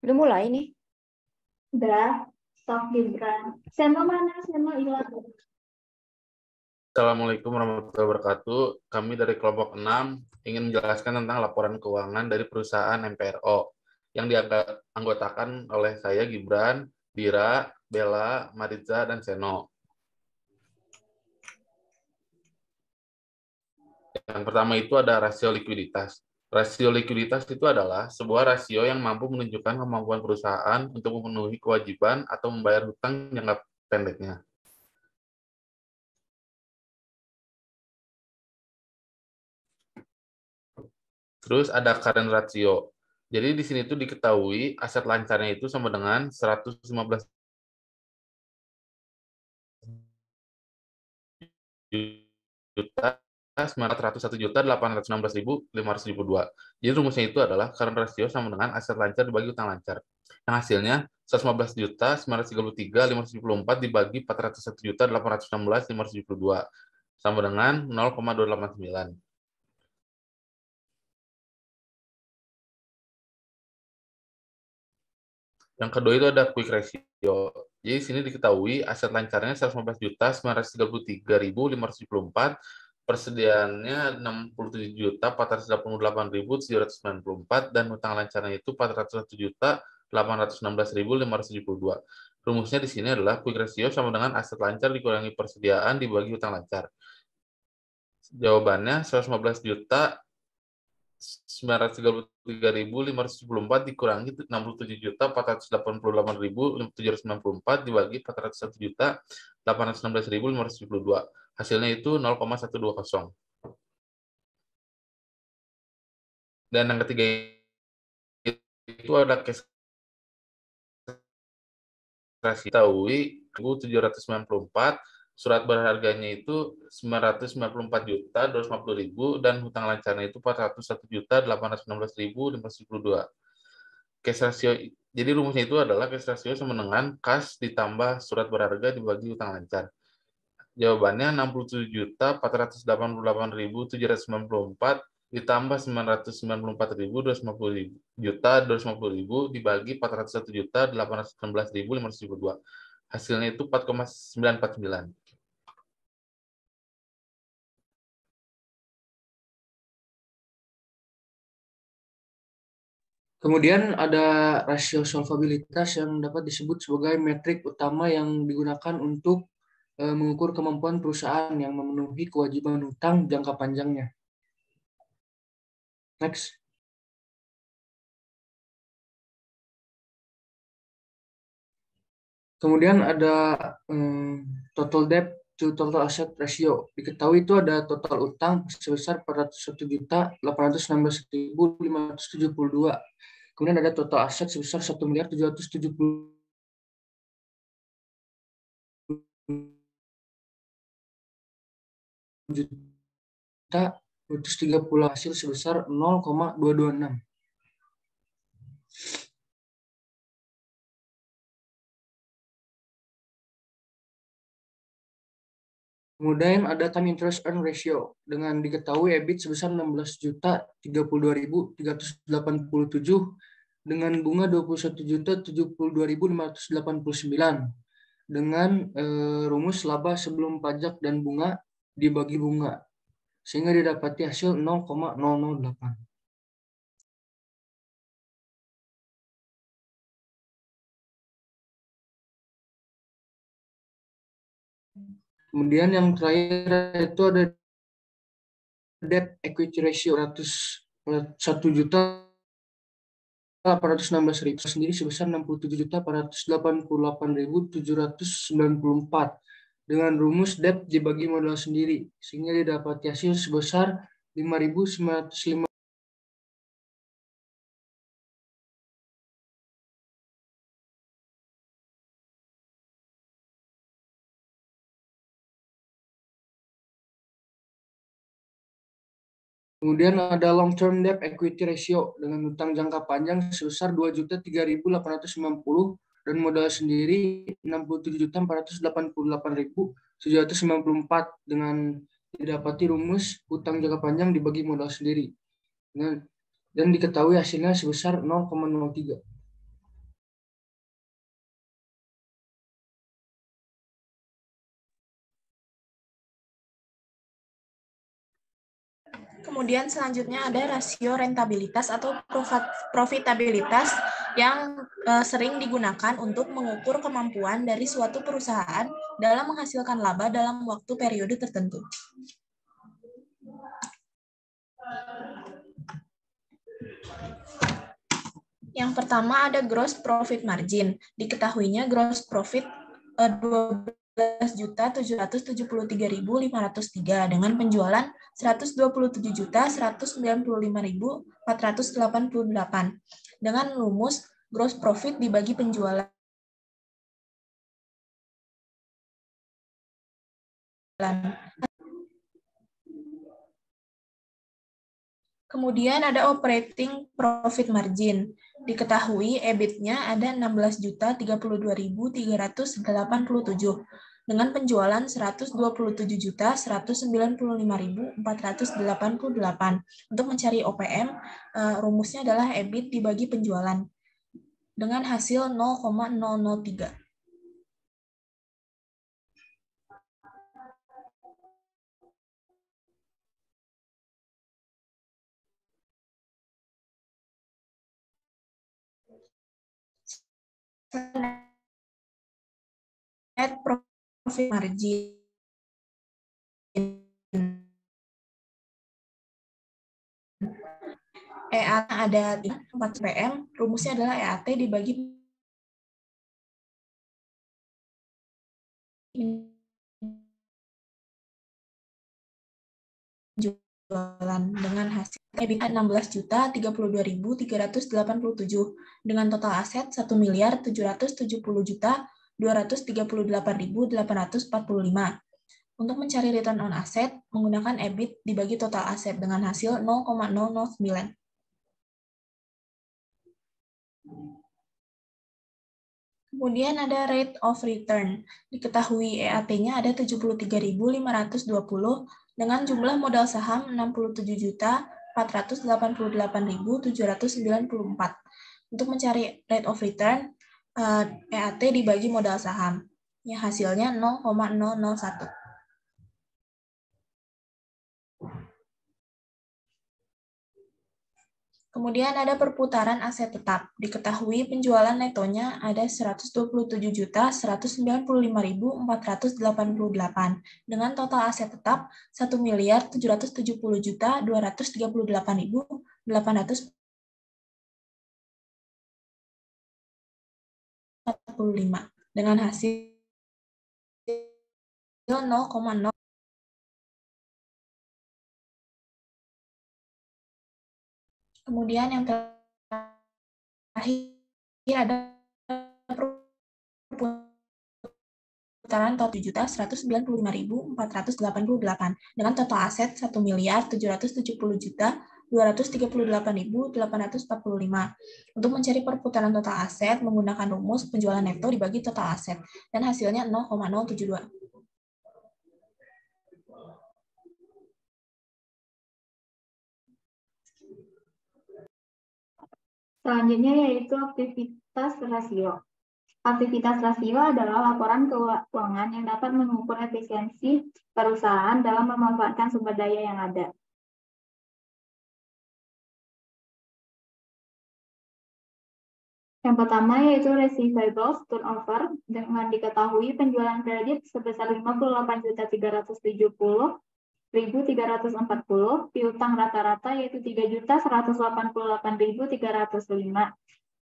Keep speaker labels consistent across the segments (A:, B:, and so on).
A: Udah mulai nih.
B: Udah, stok Gibran. Sema mana? Sema hilang.
C: Assalamualaikum warahmatullahi wabarakatuh. Kami dari kelompok 6 ingin menjelaskan tentang laporan keuangan dari perusahaan MPRO yang dianggotakan oleh saya, Gibran, Dira, Bella, Mariza, dan Seno. Yang pertama itu ada rasio likuiditas. Rasio likuiditas itu adalah sebuah rasio yang mampu menunjukkan kemampuan perusahaan untuk memenuhi kewajiban atau membayar hutang jangka pendeknya. Terus ada current ratio. Jadi di sini tuh diketahui aset lancarnya itu sama dengan 115 juta 901.816.572. Jadi rumusnya itu adalah current ratio sama dengan aset lancar dibagi utang lancar. Yang hasilnya 115.933.574 dibagi 401.816.572 sama dengan 0,289. Yang kedua itu ada quick ratio. Jadi di sini diketahui aset lancarnya 115.933.574, persediaannya 67.488.794 dan hutang lancarnya itu 401.816.572. Rumusnya di sini adalah quick ratio sama dengan aset lancar dikurangi persediaan dibagi hutang lancar. Jawabannya 115 juta 933.574 dikurangi 67.488.794 dibagi 401.816.572. Hasilnya itu 0,120. Dan yang ketiga itu ada cash ratio 794, surat berharganya itu 994.250.000 dan hutang lancarnya itu 401.816.572. Cash ratio, jadi rumusnya itu adalah cash ratio sama dengan kas ditambah surat berharga dibagi hutang lancar. Jawabannya 67.488.794 ditambah 994.250.000 dibagi 401.816.572. Hasilnya itu 4,949.
D: Kemudian ada rasio solvabilitas yang dapat disebut sebagai metrik utama yang digunakan untuk mengukur kemampuan perusahaan yang memenuhi kewajiban hutang jangka panjangnya. Next. Kemudian ada total debt to total asset ratio. Diketahui itu ada total utang sebesar 401.816.572. Kemudian ada total aset sebesar 1.770 juta 230 hasil sebesar 0,226. Kemudian ada time interest earn ratio dengan diketahui EBIT sebesar 16.032.387 dengan bunga 21.072.589 dengan rumus laba sebelum pajak dan bunga dibagi bunga sehingga didapati hasil 0,008. Kemudian yang terakhir itu ada debt equity ratio 1.816.000 sendiri sebesar 67.488.794 dengan rumus debt dibagi modal sendiri sehingga didapati hasil sebesar 5.905. Kemudian ada long term debt equity ratio dengan hutang jangka panjang sebesar 2.3.890 dan modal sendiri 67.488.794 dengan didapati rumus hutang jangka panjang dibagi modal sendiri. Dan diketahui hasilnya sebesar 0,03.
A: Kemudian selanjutnya ada rasio rentabilitas atau profitabilitas yang sering digunakan untuk mengukur kemampuan dari suatu perusahaan dalam menghasilkan laba dalam waktu periode tertentu. Yang pertama ada gross profit margin. Diketahuinya gross profit 12.773.503 dengan penjualan 127.195.488 dengan rumus gross profit dibagi penjualan. Kemudian ada operating profit margin. Diketahui EBIT-nya ada 16.032.387 dengan penjualan 127.195.488. Untuk mencari OPM, rumusnya adalah EBIT dibagi penjualan dengan hasil 0,003. Net profit margin. EAT ada 4 PM, rumusnya adalah EAT dibagi penjualan dengan hasil EBITDA 16.032.387 dengan total aset 1.770.238.845. Untuk mencari return on asset menggunakan EBIT dibagi total aset dengan hasil 0,009. Kemudian ada rate of return. Diketahui EAT-nya ada 73.520 dengan jumlah modal saham 67.488.794. Untuk mencari rate of return, EAT dibagi modal saham. Ya, hasilnya 0,001. Kemudian ada perputaran aset tetap. Diketahui penjualan netonya ada 127.195.488 dengan total aset tetap 1.770.238.845 dengan hasil 0,0. Kemudian yang terakhir ada perputaran total 7.195.488 dengan total aset 1.770.238.845. Untuk mencari perputaran total aset menggunakan rumus penjualan neto dibagi total aset dan hasilnya 0,072.
B: Selanjutnya yaitu aktivitas rasio. Aktivitas rasio adalah laporan keuangan yang dapat mengukur efisiensi perusahaan dalam memanfaatkan sumber daya yang ada. Yang pertama yaitu receivables turnover dengan diketahui penjualan kredit sebesar 58.370.340, piutang rata-rata yaitu 3.188.305.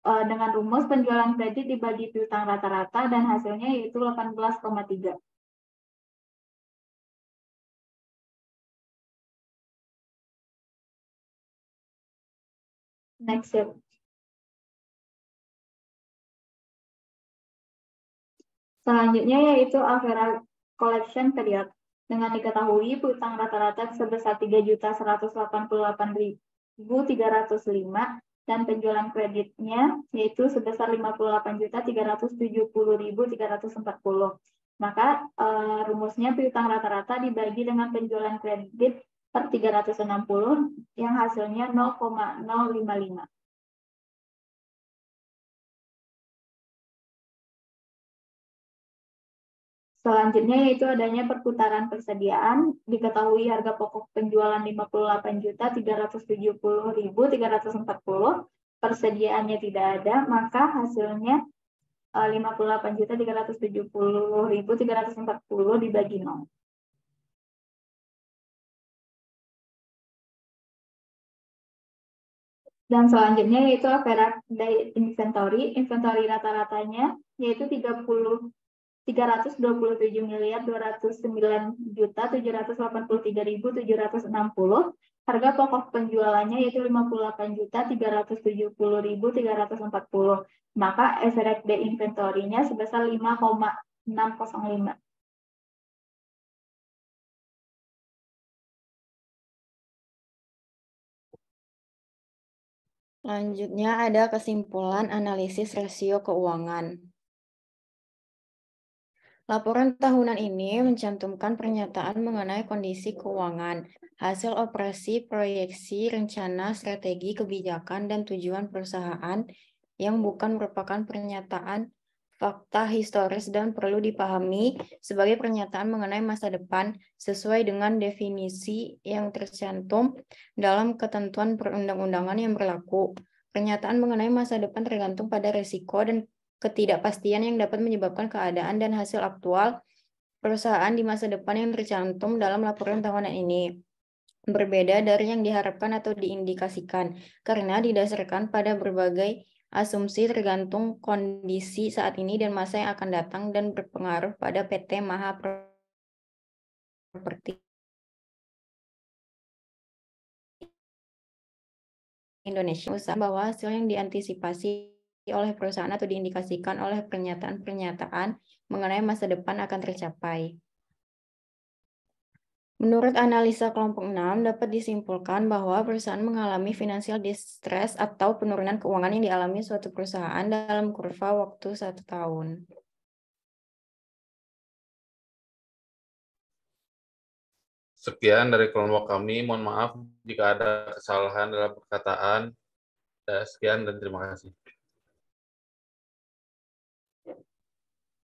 B: Dengan rumus penjualan kredit dibagi piutang rata-rata dan hasilnya yaitu 18,3. Next step. Selanjutnya yaitu average collection period. Dengan diketahui piutang rata-rata sebesar 3.188.305 dan penjualan kreditnya yaitu sebesar 58.370.340. Maka rumusnya piutang rata-rata dibagi dengan penjualan kredit per 360 yang hasilnya 0,055. Selanjutnya yaitu adanya perputaran persediaan. Diketahui harga pokok penjualan 58.370.340. Persediaannya tidak ada, maka hasilnya 58.370.340 dibagi 0. Dan selanjutnya yaitu average day inventory. Inventory rata-ratanya yaitu 339.209.783.760. Harga pokok penjualannya yaitu 58.370.340. Maka average day inventory-nya sebesar 5,605.
E: Selanjutnya ada kesimpulan analisis rasio keuangan. Laporan tahunan ini mencantumkan pernyataan mengenai kondisi keuangan, hasil operasi, proyeksi, rencana, strategi, kebijakan, dan tujuan perusahaan yang bukan merupakan pernyataan fakta historis dan perlu dipahami sebagai pernyataan mengenai masa depan sesuai dengan definisi yang tercantum dalam ketentuan perundang-undangan yang berlaku. Pernyataan mengenai masa depan tergantung pada risiko dan ketidakpastian yang dapat menyebabkan keadaan dan hasil aktual perusahaan di masa depan yang tercantum dalam laporan tahunan ini. Berbeda dari yang diharapkan atau diindikasikan, karena didasarkan pada berbagai asumsi tergantung kondisi saat ini dan masa yang akan datang dan berpengaruh pada PT Maha Properti Indonesia usaha bahwa hasil yang diantisipasi oleh perusahaan atau diindikasikan oleh pernyataan-pernyataan mengenai masa depan akan tercapai. Menurut analisa kelompok 6, dapat disimpulkan bahwa perusahaan mengalami financial distress atau penurunan keuangan yang dialami suatu perusahaan dalam kurva waktu 1 tahun.
C: Sekian dari kelompok kami. Mohon maaf jika ada kesalahan dalam perkataan. Sekian dan terima kasih.